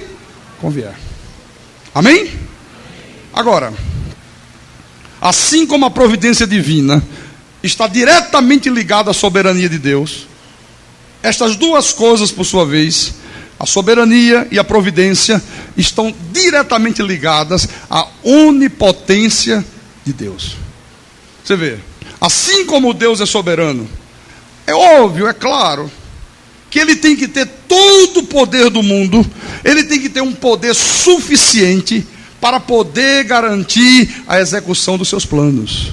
convier. Amém? Agora, assim como a providência divina está diretamente ligada à soberania de Deus, estas duas coisas, por sua vez, a soberania e a providência, estão diretamente ligadas à onipotência de Deus. Você vê, assim como Deus é soberano, é óbvio, é claro, que Ele tem que ter todo o poder do mundo, Ele tem que ter um poder suficiente para poder garantir a execução dos seus planos.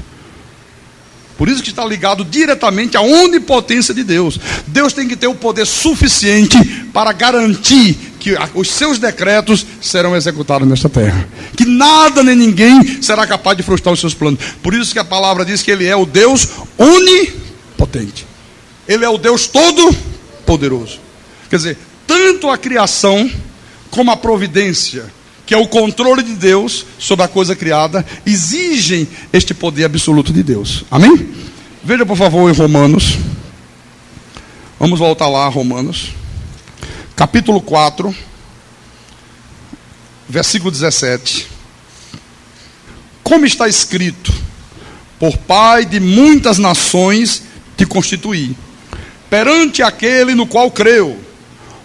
Por isso que está ligado diretamente à onipotência de Deus. Deus tem que ter o poder suficiente para garantir que os seus decretos serão executados nesta terra. Que nada nem ninguém será capaz de frustrar os seus planos. Por isso que a palavra diz que Ele é o Deus onipotente. Ele é o Deus todo-poderoso. Quer dizer, tanto a criação como a providência, que é o controle de Deus sobre a coisa criada, exigem este poder absoluto de Deus. Amém? Veja, por favor, em Romanos. Vamos voltar lá a Romanos, capítulo 4, versículo 17. Como está escrito: por pai de muitas nações te constituí, perante aquele no qual creu,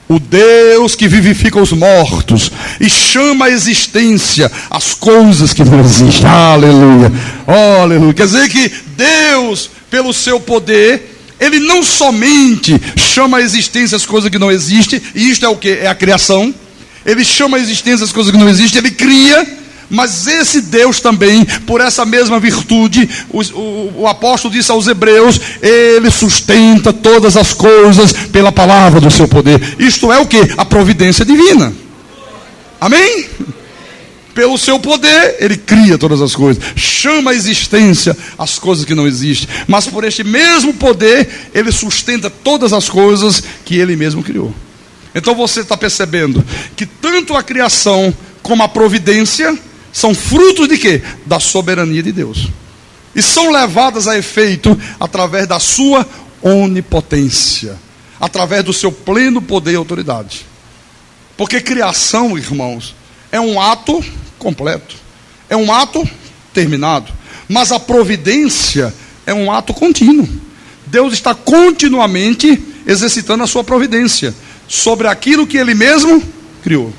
o Deus que vivifica os mortos e chama à existência as coisas que não existem. Aleluia, aleluia. Quer dizer que Deus, pelo seu poder, Ele não somente chama à existência as coisas que não existem, e isto é o que? É a criação. Ele chama à existência as coisas que não existem, Ele cria. Mas esse Deus também, por essa mesma virtude, o apóstolo disse aos Hebreus, Ele sustenta todas as coisas pela palavra do seu poder. Isto é o que? A providência divina. Amém? Pelo seu poder, Ele cria todas as coisas, chama à existência as coisas que não existem. Mas por este mesmo poder, Ele sustenta todas as coisas que Ele mesmo criou. Então você está percebendo que tanto a criação como a providência são frutos de quê? Da soberania de Deus. E são levadas a efeito através da sua onipotência, através do seu pleno poder e autoridade. Porque criação, irmãos, é um ato completo, é um ato terminado. Mas a providência é um ato contínuo. Deus está continuamente exercitando a sua providência sobre aquilo que Ele mesmo criou.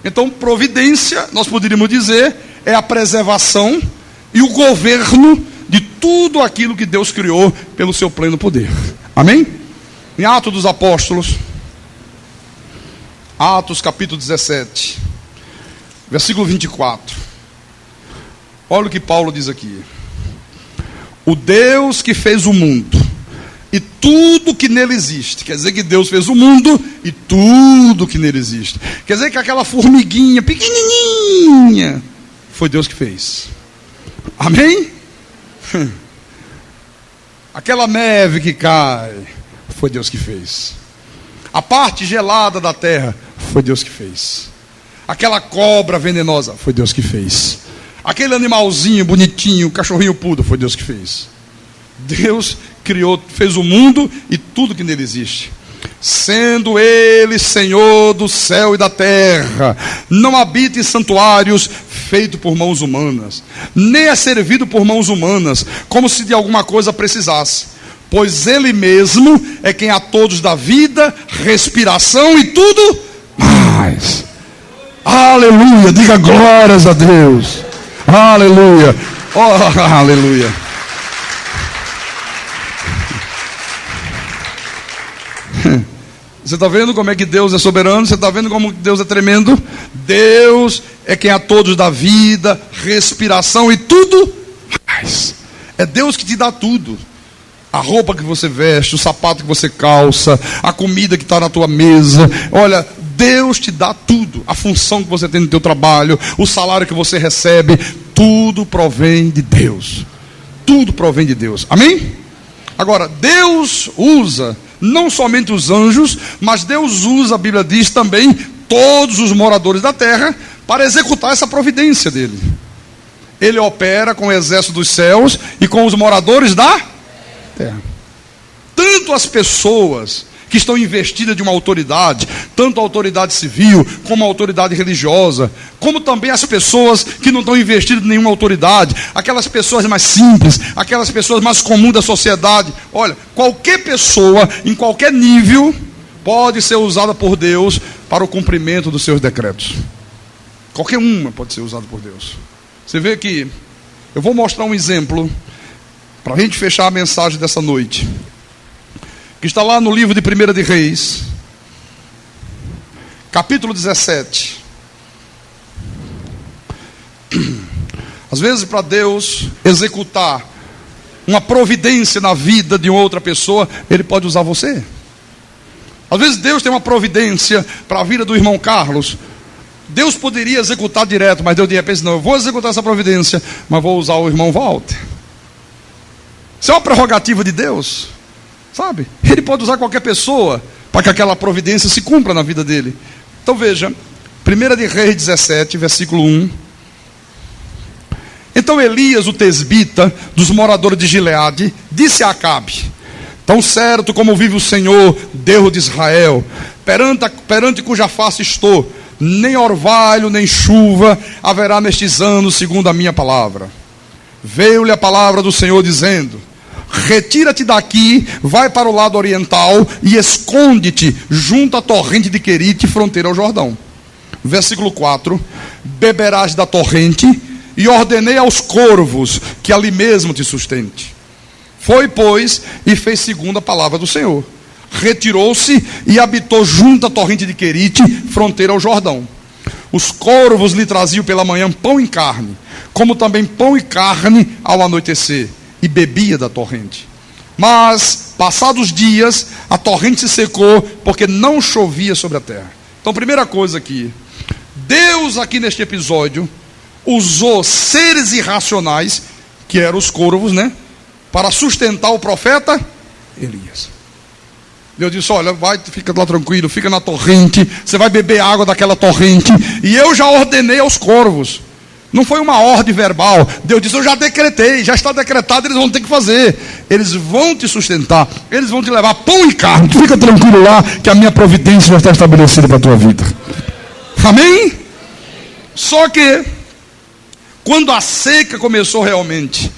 Então, providência, nós poderíamos dizer, é a preservação e o governo de tudo aquilo que Deus criou pelo seu pleno poder. Amém? Em Atos dos Apóstolos, Atos capítulo 17, versículo 24. Olha o que Paulo diz aqui: o Deus que fez o mundo e tudo que nele existe. Quer dizer que Deus fez o mundo e tudo que nele existe. Quer dizer que aquela formiguinha pequenininha foi Deus que fez. Amém? Aquela neve que cai foi Deus que fez. A parte gelada da terra foi Deus que fez. Aquela cobra venenosa foi Deus que fez. Aquele animalzinho bonitinho, cachorrinho pudo, foi Deus que fez. Deus criou, fez o mundo e tudo que nele existe. Sendo Ele Senhor do céu e da terra, não habita em santuários feitos por mãos humanas, nem é servido por mãos humanas, como se de alguma coisa precisasse. Pois Ele mesmo é quem a todos dá vida, respiração e tudo mais. Aleluia, diga glórias a Deus. Aleluia, oh, aleluia. Você está vendo como é que Deus é soberano? Você está vendo como Deus é tremendo? Deus é quem a todos dá vida, respiração e tudo mais. É Deus que te dá tudo. A roupa que você veste, o sapato que você calça, a comida que está na tua mesa. Olha, Deus te dá tudo. A função que você tem no teu trabalho, o salário que você recebe, tudo provém de Deus. Tudo provém de Deus. Amém? Agora, Deus usa não somente os anjos, mas Deus usa, a Bíblia diz também, todos os moradores da terra para executar essa providência dele. Ele opera com o exército dos céus e com os moradores da terra. Tanto as pessoas que estão investidas de uma autoridade, tanto a autoridade civil, como a autoridade religiosa, como também as pessoas que não estão investidas em nenhuma autoridade, aquelas pessoas mais simples, aquelas pessoas mais comuns da sociedade. Olha, qualquer pessoa, em qualquer nível, pode ser usada por Deus para o cumprimento dos seus decretos. Qualquer uma pode ser usada por Deus. Você vê que, eu vou mostrar um exemplo, para a gente fechar a mensagem dessa noite, que está lá no livro de 1 de Reis, capítulo 17. Às vezes, para Deus executar uma providência na vida de outra pessoa, Ele pode usar você. Às vezes Deus tem uma providência para a vida do irmão Carlos. Deus poderia executar direto, mas Deus de repente, não, eu vou executar essa providência, mas vou usar o irmão Walter. Isso é uma prerrogativa de Deus. Sabe? Ele pode usar qualquer pessoa para que aquela providência se cumpra na vida dele. Então veja, 1 de Reis 17, versículo 1. Então Elias, o tesbita, dos moradores de Gileade, disse a Acabe: Tão certo como vive o Senhor, Deus de Israel, perante cuja face estou, nem orvalho, nem chuva haverá nestes anos, segundo a minha palavra. Veio-lhe a palavra do Senhor dizendo: retira-te daqui, vai para o lado oriental e esconde-te junto à torrente de Querite, fronteira ao Jordão. Versículo 4: beberás da torrente, e ordenei aos corvos que ali mesmo te sustente. Foi, pois, e fez segundo a palavra do Senhor. Retirou-se e habitou junto à torrente de Querite, fronteira ao Jordão. Os corvos lhe traziam pela manhã pão e carne, como também pão e carne ao anoitecer, e bebia da torrente. Mas, passados dias, a torrente se secou, porque não chovia sobre a terra. Então, primeira coisa aqui, Deus aqui neste episódio usou seres irracionais, que eram os corvos, né, para sustentar o profeta Elias. Deus disse: olha, vai, fica lá tranquilo, fica na torrente, você vai beber água daquela torrente, e eu já ordenei aos corvos. Não foi uma ordem verbal. Deus disse: eu já decretei, já está decretado, eles vão ter que fazer. Eles vão te sustentar, eles vão te levar pão e carne. Fica tranquilo lá, que a minha providência já está estabelecida para a tua vida. Amém? Só que, quando a seca começou realmente,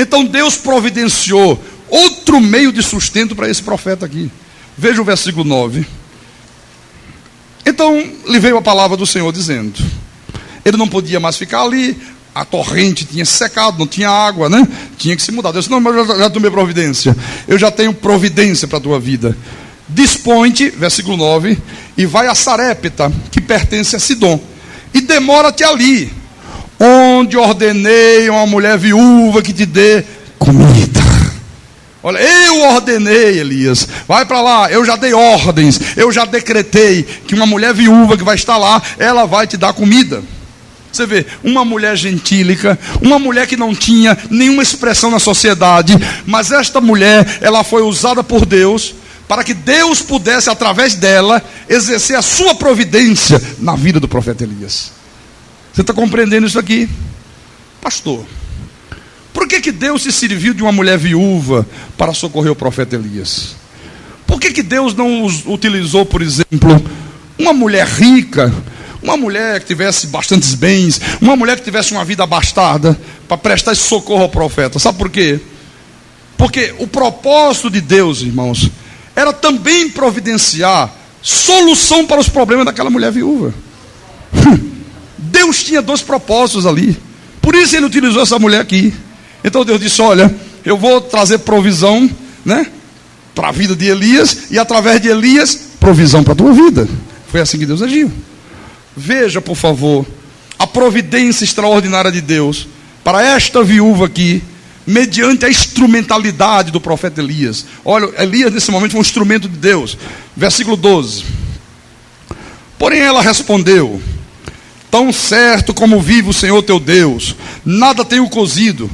então Deus providenciou outro meio de sustento para esse profeta aqui. Veja o versículo 9. Então lhe veio a palavra do Senhor dizendo: ele não podia mais ficar ali, a torrente tinha secado, não tinha água, né? Tinha que se mudar. Deus disse: não, mas eu já tomei providência, eu já tenho providência para a tua vida. Dispõe-te, versículo 9, e vai a Sarepta, que pertence a Sidom, e demora-te ali, onde ordenei a uma mulher viúva que te dê comida. Olha, eu ordenei, Elias, vai para lá, eu já dei ordens, eu já decretei que uma mulher viúva que vai estar lá, ela vai te dar comida. Você vê, uma mulher gentílica, uma mulher que não tinha nenhuma expressão na sociedade, mas esta mulher, ela foi usada por Deus, para que Deus pudesse, através dela, exercer a sua providência na vida do profeta Elias. Você está compreendendo isso aqui? Pastor, por que Deus se serviu de uma mulher viúva para socorrer o profeta Elias? Por que Deus não utilizou, por exemplo, uma mulher rica, uma mulher que tivesse bastantes bens, uma mulher que tivesse uma vida abastada, para prestar esse socorro ao profeta? Sabe por quê? Porque o propósito de Deus, irmãos, era também providenciar solução para os problemas daquela mulher viúva. Deus tinha dois propósitos ali. Por isso ele utilizou essa mulher aqui. Então Deus disse: olha, eu vou trazer provisão, né, para a vida de Elias, e através de Elias, provisão para a tua vida. Foi assim que Deus agiu. Veja, por favor, a providência extraordinária de Deus para esta viúva aqui, mediante a instrumentalidade do profeta Elias. Olha, Elias nesse momento foi um instrumento de Deus. Versículo 12. Porém ela respondeu: tão certo como vive o Senhor teu Deus, nada tenho cozido,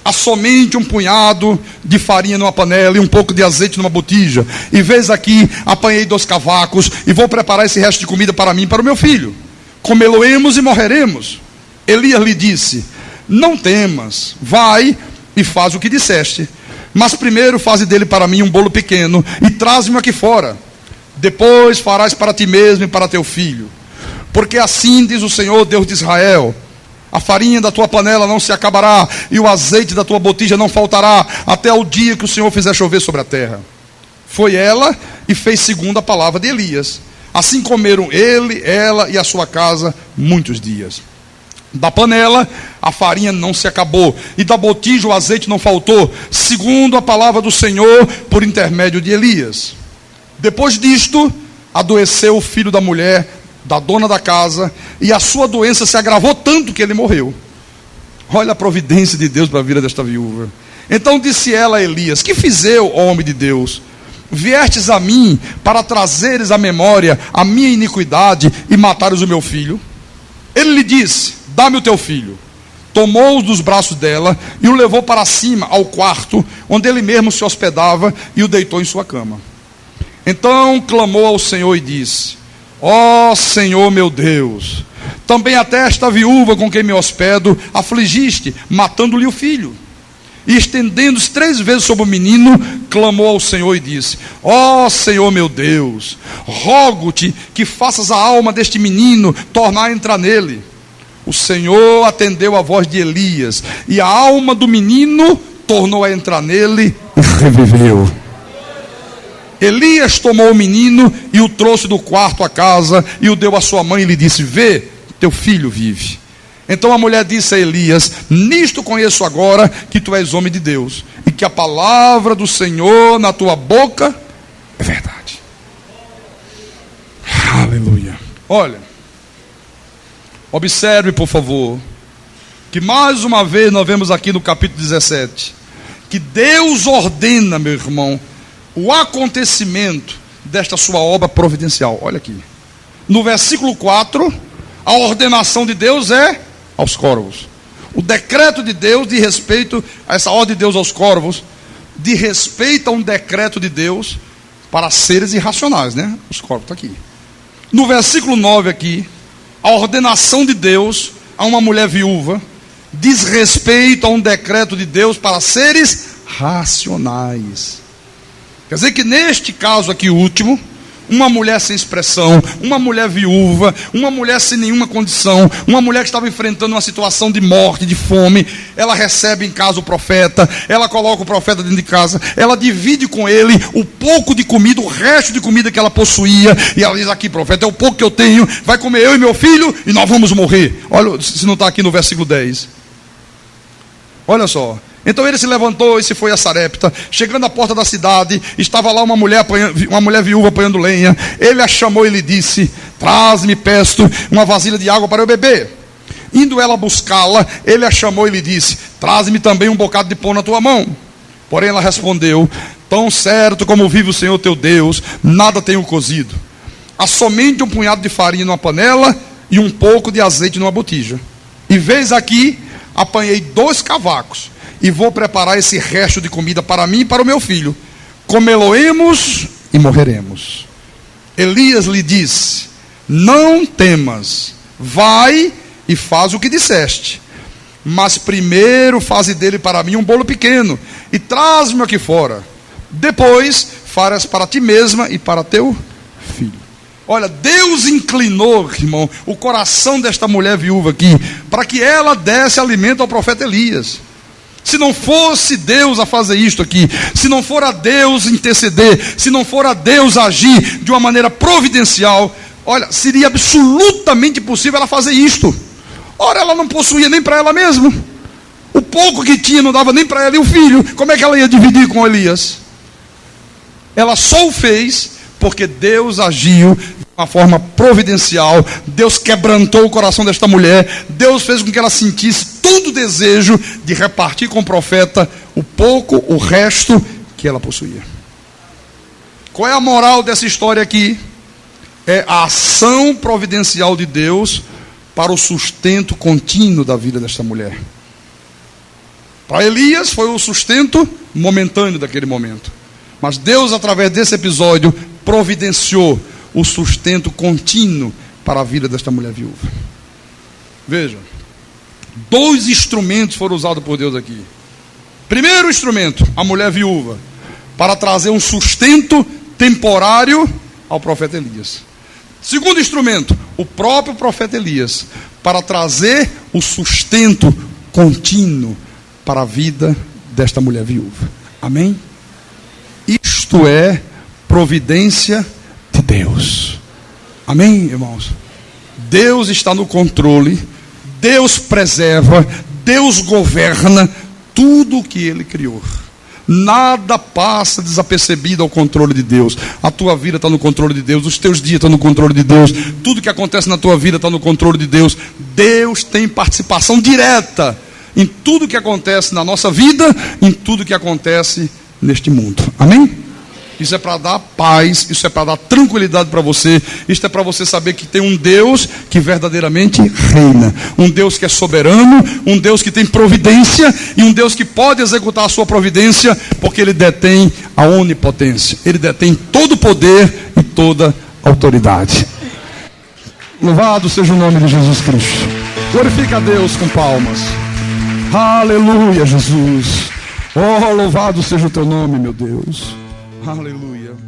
há somente um punhado de farinha numa panela e um pouco de azeite numa botija. E vês aqui, apanhei 2 cavacos e vou preparar esse resto de comida para mim e para o meu filho. Comê-lo-emos e morreremos. Elias lhe disse: não temas, vai e faz o que disseste. Mas primeiro faze dele para mim um bolo pequeno e traze-me aqui fora. Depois farás para ti mesmo e para teu filho. Porque assim diz o Senhor, Deus de Israel: a farinha da tua panela não se acabará, e o azeite da tua botija não faltará, até o dia que o Senhor fizer chover sobre a terra. Foi ela e fez segundo a palavra de Elias. Assim comeram ele, ela e a sua casa muitos dias. Da panela a farinha não se acabou, e da botija o azeite não faltou, segundo a palavra do Senhor por intermédio de Elias. Depois disto, adoeceu o filho da mulher, da dona da casa, e a sua doença se agravou tanto que ele morreu. Olha a providência de Deus para a vida desta viúva. Então disse ela a Elias: que fiz eu, homem de Deus? Viestes a mim para trazeres à memória a minha iniquidade e matares o meu filho? Ele lhe disse: dá-me o teu filho. Tomou-o dos braços dela e o levou para cima ao quarto, onde ele mesmo se hospedava, e o deitou em sua cama. Então clamou ao Senhor e disse: ó Senhor meu Deus, também até esta viúva com quem me hospedo afligiste, matando-lhe o filho. e estendendo-se 3 vezes sobre o menino, clamou ao Senhor e disse: ó Senhor meu Deus, rogo-te que faças a alma deste menino tornar a entrar nele. O Senhor atendeu a voz de Elias, e a alma do menino tornou a entrar nele e reviveu. Elias tomou o menino e o trouxe do quarto à casa e o deu à sua mãe e lhe disse: vê, teu filho vive. Então a mulher disse a Elias: nisto conheço agora que tu és homem de Deus, e que a palavra do Senhor na tua boca é verdade. Aleluia. Olha, observe por favor, que mais uma vez nós vemos aqui no capítulo 17, que Deus ordena, meu irmão, o acontecimento desta sua obra providencial. Olha aqui, no versículo 4, a ordenação de Deus é aos corvos. O decreto de Deus de respeito a essa ordem de Deus aos corvos, de respeito a um decreto de Deus para seres irracionais, né? Os corvos estão aqui. No versículo 9 aqui, a ordenação de Deus a uma mulher viúva diz respeito a um decreto de Deus para seres racionais. Quer dizer que neste caso aqui último, uma mulher sem expressão, uma mulher viúva, uma mulher sem nenhuma condição, uma mulher que estava enfrentando uma situação de morte, de fome, ela recebe em casa o profeta, ela coloca o profeta dentro de casa, ela divide com ele o pouco de comida, o resto de comida que ela possuía, e ela diz: aqui, profeta, é o pouco que eu tenho, vai comer eu e meu filho e nós vamos morrer. Olha, se não está aqui no versículo 10. Olha só. Então ele se levantou e se foi a Sarepta. Chegando à porta da cidade, estava lá uma mulher viúva apanhando lenha. Ele a chamou e lhe disse: traz-me, peço, uma vasilha de água para eu beber. Indo ela buscá-la, ele a chamou e lhe disse: traz-me também um bocado de pão na tua mão. Porém ela respondeu: tão certo como vive o Senhor teu Deus, nada tenho cozido. Há somente um punhado de farinha numa panela e um pouco de azeite numa botija. E vês aqui, apanhei 2 cavacos e vou preparar esse resto de comida para mim e para o meu filho. Comê-lo-emos e morreremos. Elias lhe disse: não temas, vai e faz o que disseste. Mas primeiro faze dele para mim um bolo pequeno e traz-me aqui fora. Depois farás para ti mesma e para teu filho. Olha, Deus inclinou, irmão, o coração desta mulher viúva aqui, para que ela desse alimento ao profeta Elias. Se não fosse Deus a fazer isto aqui, se não for a Deus interceder, se não for a Deus agir de uma maneira providencial, olha, seria absolutamente impossível ela fazer isto. Ora, ela não possuía nem para ela mesma. O pouco que tinha não dava nem para ela e o filho. Como é que ela ia dividir com Elias? Ela só o fez porque Deus agiu de uma forma providencial. Deus quebrantou o coração desta mulher. Deus fez com que ela sentisse todo o desejo de repartir com o profeta o pouco, o resto que ela possuía. Qual é a moral dessa história aqui? É a ação providencial de Deus para o sustento contínuo da vida desta mulher. Para Elias foi o sustento momentâneo daquele momento. Mas Deus, através desse episódio, providenciou o sustento contínuo para a vida desta mulher viúva. Veja, 2 instrumentos foram usados por Deus aqui. Primeiro instrumento, a mulher viúva, para trazer um sustento temporário ao profeta Elias. Segundo instrumento, o próprio profeta Elias, para trazer o sustento contínuo para a vida desta mulher viúva. Amém? Isto é providência de Deus. Amém, irmãos? Deus está no controle, Deus preserva, Deus governa tudo o que Ele criou. Nada passa desapercebido ao controle de Deus. A tua vida está no controle de Deus, os teus dias estão no controle de Deus, tudo que acontece na tua vida está no controle de Deus. Deus tem participação direta em tudo que acontece na nossa vida, em tudo que acontece neste mundo. Amém? Isso é para dar paz, isso é para dar tranquilidade para você, isso é para você saber que tem um Deus que verdadeiramente reina, um Deus que é soberano, um Deus que tem providência e um Deus que pode executar a sua providência, porque Ele detém a onipotência, Ele detém todo o poder e toda a autoridade. Louvado seja o nome de Jesus Cristo. Glorifica a Deus com palmas. Aleluia, Jesus. Oh, louvado seja o teu nome, meu Deus. Aleluia.